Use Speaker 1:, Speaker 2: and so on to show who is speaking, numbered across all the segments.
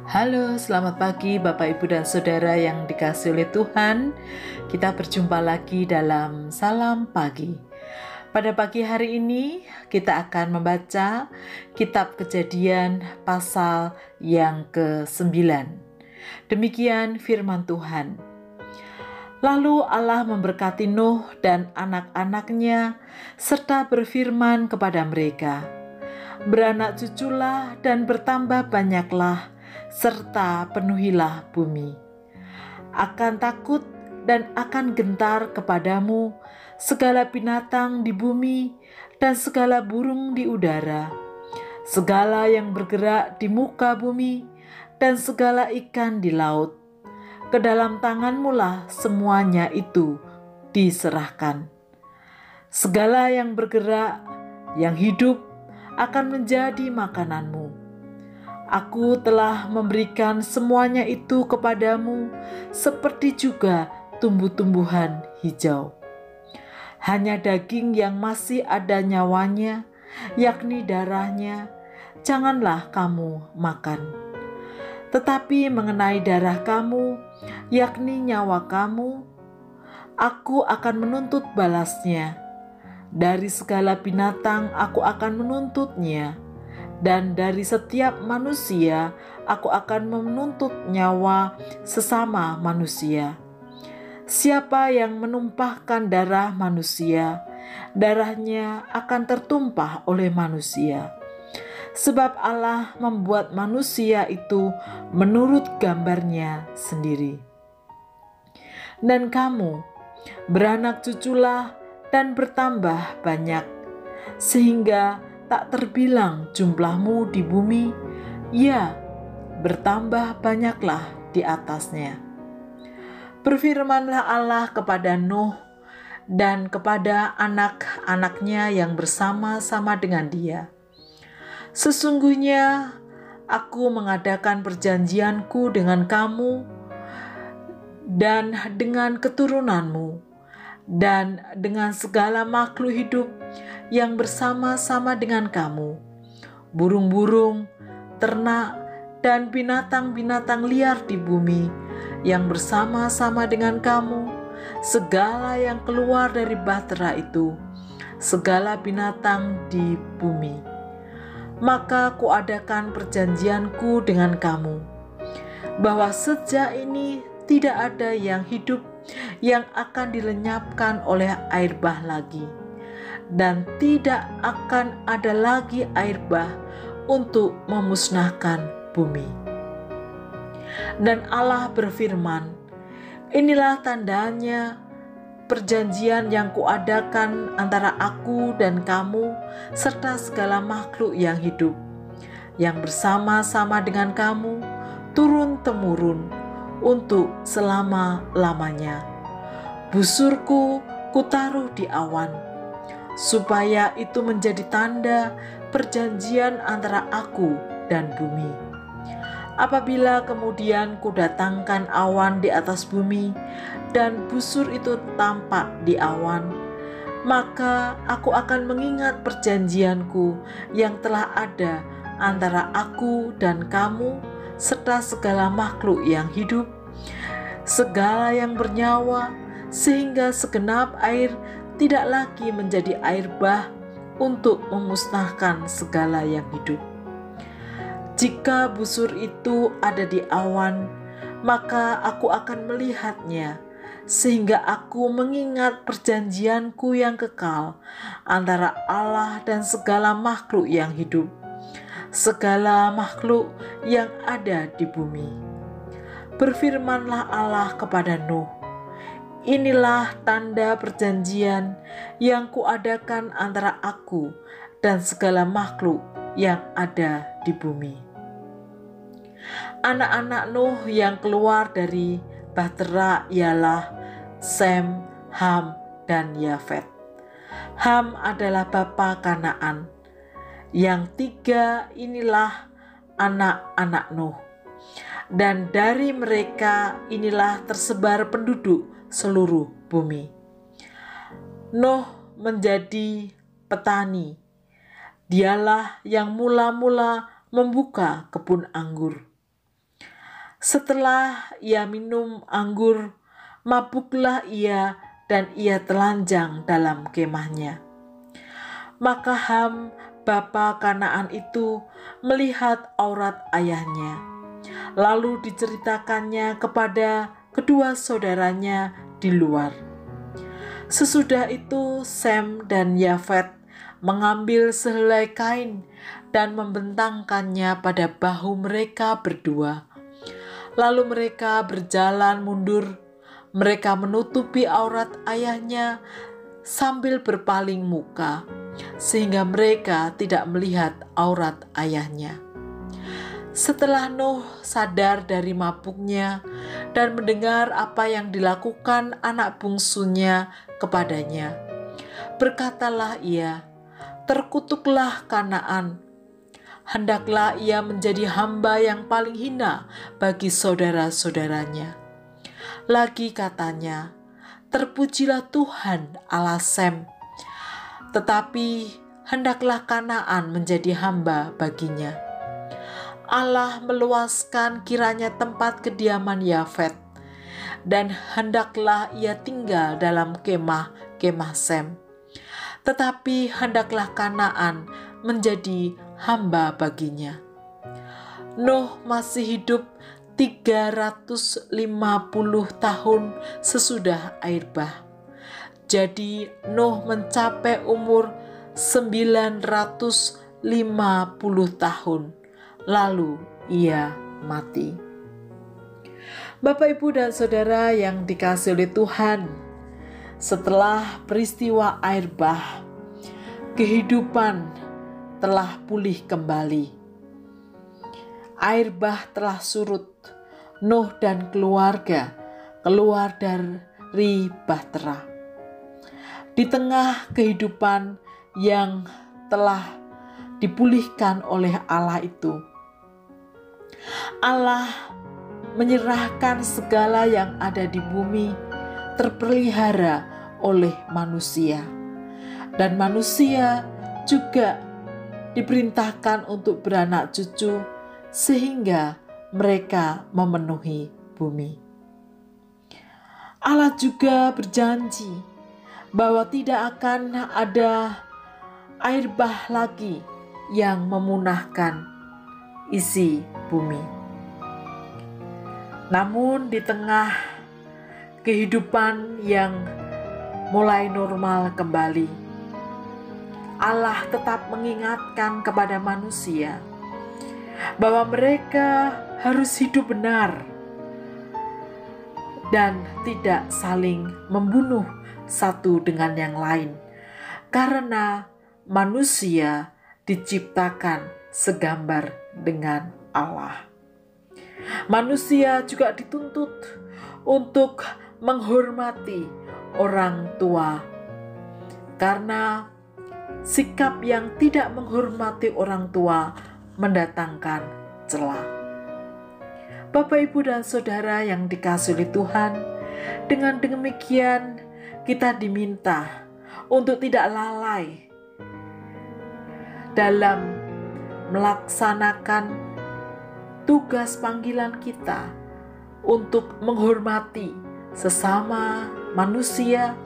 Speaker 1: Halo, selamat pagi Bapak, Ibu, dan Saudara yang dikasihi oleh Tuhan. Kita berjumpa lagi dalam Salam Pagi. Pada pagi hari ini kita akan membaca Kitab Kejadian pasal yang ke-9. Demikian firman Tuhan. Lalu Allah memberkati Nuh dan anak-anaknya serta berfirman kepada mereka, "Beranak cuculah dan bertambah banyaklah, serta penuhilah bumi. Akan takut dan akan gentar kepadamu segala binatang di bumi dan segala burung di udara, segala yang bergerak di muka bumi dan segala ikan di laut. Ke dalam tanganmulah semuanya itu diserahkan. Segala yang bergerak, yang hidup akan menjadi makananmu. Aku telah memberikan semuanya itu kepadamu, seperti juga tumbuh-tumbuhan hijau. Hanya daging yang masih ada nyawanya, yakni darahnya, janganlah kamu makan. Tetapi mengenai darah kamu, yakni nyawa kamu, aku akan menuntut balasnya. Dari segala binatang aku akan menuntutnya, dan dari setiap manusia aku akan menuntut nyawa sesama manusia. Siapa yang menumpahkan darah manusia, darahnya akan tertumpah oleh manusia. Sebab Allah membuat manusia itu menurut gambarnya sendiri. Dan kamu beranak cuculah dan bertambah banyak, sehingga tak terbilang jumlahmu di bumi, ya, bertambah banyaklah di atasnya." Berfirmanlah Allah kepada Nuh dan kepada anak-anaknya yang bersama-sama dengan dia, "Sesungguhnya aku mengadakan perjanjianku dengan kamu dan dengan keturunanmu, dan dengan segala makhluk hidup yang bersama-sama dengan kamu, burung-burung, ternak, dan binatang-binatang liar di bumi yang bersama-sama dengan kamu, segala yang keluar dari bahtera itu, segala binatang di bumi. Maka kuadakan perjanjianku dengan kamu, bahwa sejak ini tidak ada yang hidup yang akan dilenyapkan oleh air bah lagi, dan tidak akan ada lagi air bah untuk memusnahkan bumi." Dan Allah berfirman, "Inilah tandanya perjanjian yang kuadakan antara aku dan kamu serta segala makhluk yang hidup, yang bersama-sama dengan kamu turun-temurun untuk selama-lamanya. Busurku kutaruh di awan, supaya itu menjadi tanda perjanjian antara aku dan bumi. Apabila kemudian kudatangkan awan di atas bumi, dan busur itu tampak di awan, maka aku akan mengingat perjanjianku yang telah ada antara aku dan kamu, serta segala makhluk yang hidup, segala yang bernyawa, sehingga segenap air tidak lagi menjadi air bah untuk memusnahkan segala yang hidup. Jika busur itu ada di awan, maka aku akan melihatnya, sehingga aku mengingat perjanjianku yang kekal antara Allah dan segala makhluk yang hidup, segala makhluk yang ada di bumi." Berfirmanlah Allah kepada Nuh, "Inilah tanda perjanjian yang kuadakan antara aku dan segala makhluk yang ada di bumi." Anak-anak Nuh yang keluar dari bahtera ialah Sem, Ham, dan Yafet. Ham adalah bapa Kanaan. Yang tiga inilah anak-anak Nuh, dan dari mereka inilah tersebar penduduk seluruh bumi. Nuh menjadi petani. Dialah yang mula-mula membuka kebun anggur. Setelah ia minum anggur, mabuklah ia dan ia telanjang dalam kemahnya. Maka Ham, bapa Kanaan itu, melihat aurat ayahnya. Lalu diceritakannya kepada kedua saudaranya di luar. Sesudah itu Sem dan Yafet mengambil sehelai kain dan membentangkannya pada bahu mereka berdua. Lalu mereka berjalan mundur. Mereka menutupi aurat ayahnya sambil berpaling muka, sehingga mereka tidak melihat aurat ayahnya. Setelah Nuh sadar dari mabuknya dan mendengar apa yang dilakukan anak bungsunya kepadanya, berkatalah ia, "Terkutuklah Kanaan. Hendaklah ia menjadi hamba yang paling hina bagi saudara-saudaranya." Lagi katanya, "Terpujilah Tuhan Allah Sem, tetapi hendaklah Kanaan menjadi hamba baginya." Allah meluaskan kiranya tempat kediaman Yafet, dan hendaklah ia tinggal dalam kemah-kemah Sem. Tetapi hendaklah Kanaan menjadi hamba baginya. Nuh masih hidup 350 tahun sesudah air bah. Jadi Nuh mencapai umur 950 tahun. Lalu ia mati. Bapak, Ibu, dan Saudara yang dikasihi oleh Tuhan, setelah peristiwa air bah, kehidupan telah pulih kembali. Air bah telah surut. Nuh dan keluarga keluar dari bahtera. Di tengah kehidupan yang telah dipulihkan oleh Allah itu, Allah menyerahkan segala yang ada di bumi terpelihara oleh manusia. Dan manusia juga diperintahkan untuk beranak cucu sehingga mereka memenuhi bumi. Allah juga berjanji bahwa tidak akan ada air bah lagi yang memunahkan isi bumi. Namun di tengah kehidupan yang mulai normal kembali, Allah tetap mengingatkan kepada manusia bahwa mereka harus hidup benar dan tidak saling membunuh satu dengan yang lain, karena manusia diciptakan segambar dengan Allah. Manusia juga dituntut untuk menghormati orang tua, karena sikap yang tidak menghormati orang tua mendatangkan cela. Bapak, Ibu, dan Saudara yang dikasihi oleh Tuhan, dengan demikian kita diminta untuk tidak lalai dalam melaksanakan tugas panggilan kita untuk menghormati sesama manusia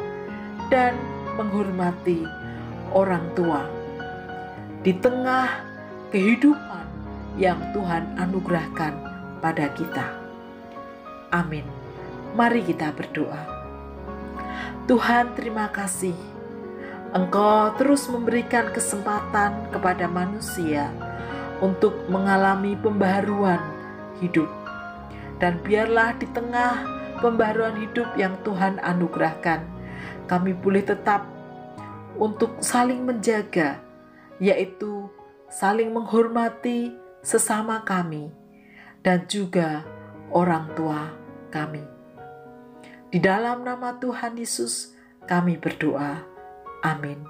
Speaker 1: dan menghormati orang tua di tengah kehidupan yang Tuhan anugerahkan pada kita. Amin. Mari kita berdoa. Tuhan, terima kasih. Engkau terus memberikan kesempatan kepada manusia untuk mengalami pembaharuan hidup. Dan biarlah di tengah pembaharuan hidup yang Tuhan anugerahkan, kami boleh tetap untuk saling menjaga, yaitu saling menghormati sesama kami dan juga orang tua kami. Di dalam nama Tuhan Yesus kami berdoa. Amin.